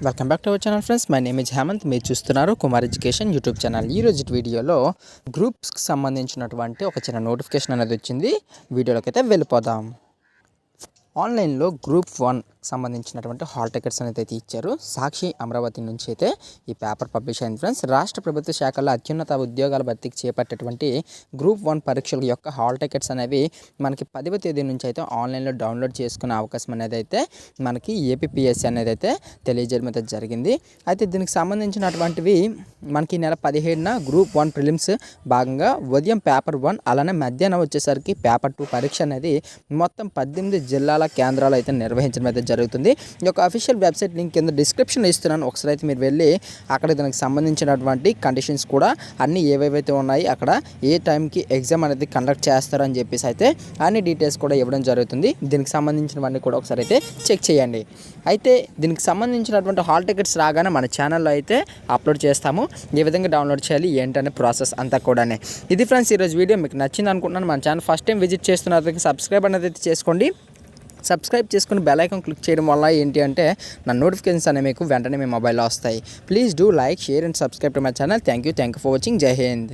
Welcome back to our channel friends. My name is Hemanth. మీరు చూస్తున్నారు Kumar education YouTube channel. ఈ రోజు వీడియోలో గ్రూప్స్కి సంబంధించినటువంటి ఒక చిన్న నోటిఫికేషన్ అనేది వచ్చింది. వీడియోలోకి అయితే వెళ్ళిపోదాం. ఆన్లైన్లో గ్రూప్ 1 సంబంధించినటువంటి హాల్ టికెట్స్ అనేది అయితే ఇచ్చారు. సాక్షి అమరావతి నుంచి అయితే ఈ పేపర్ పబ్లిష్ అయింది ఫ్రెండ్స్. రాష్ట్ర ప్రభుత్వ శాఖల్లో అత్యున్నత ఉద్యోగాల భర్తీకి చేపట్టేటువంటి గ్రూప్ 1 పరీక్షల యొక్క హాల్ టికెట్స్ అనేవి మనకి 10వ తేదీ నుంచి అయితే ఆన్లైన్లో డౌన్లోడ్ చేసుకునే అవకాశం అనేది అయితే మనకి ఏపీపీఎస్సీ అనేది అయితే తెలియజేయడం అయితే జరిగింది. అయితే దీనికి సంబంధించినటువంటివి మనకి నెల 17న గ్రూప్ 1 ప్రిలిమ్స్ భాగంగా ఉదయం పేపర్ 1 అలానే మధ్యాహ్నం వచ్చేసరికి పేపర్ 2 పరీక్ష అనేది మొత్తం 18 జిల్లాల కేంద్రాలు అయితే నిర్వహించడం అయితే జరుగుతుంది. ఈ యొక్క అఫీషియల్ వెబ్సైట్ లింక్ కింద డిస్క్రిప్షన్లో ఇస్తున్నాను. ఒకసారి అయితే మీరు వెళ్ళి అక్కడ దానికి సంబంధించినటువంటి కండిషన్స్ కూడా అన్నీ ఏవేవైతే ఉన్నాయి, అక్కడ ఏ టైంకి ఎగ్జామ్ అనేది కండక్ట్ చేస్తారని చెప్పేసి అయితే అన్ని డీటెయిల్స్ కూడా ఇవ్వడం జరుగుతుంది. దీనికి సంబంధించినవన్నీ కూడా ఒకసారి అయితే చెక్ చేయండి. అయితే దీనికి సంబంధించినటువంటి హాల్ టికెట్స్ రాగానే మన ఛానల్లో అయితే అప్లోడ్ చేస్తాము. ఏ విధంగా డౌన్లోడ్ చేయాలి ఏంటనే ప్రాసెస్ అంతా కూడా. ఇది ఫ్రెండ్స్ ఈరోజు వీడియో మీకు నచ్చింది అనుకుంటున్నాను. మన ఛానల్ ఫస్ట్ టైం విజిట్ చేస్తున్న సబ్స్క్రైబ్ అనేది అయితే చేసుకోండి. సబ్స్క్రైబ్ చేసుకుని బెల్ ఐకాన్ క్లిక్ చేయడం వల్ల ఏంటి అంటే నా నోటిఫికేషన్స్ అనేవి మీకు వెంటనే మీ మొబైల్లో వస్తాయి. Please do like, share and subscribe to my channel. Thank you for watching. జై హింద్.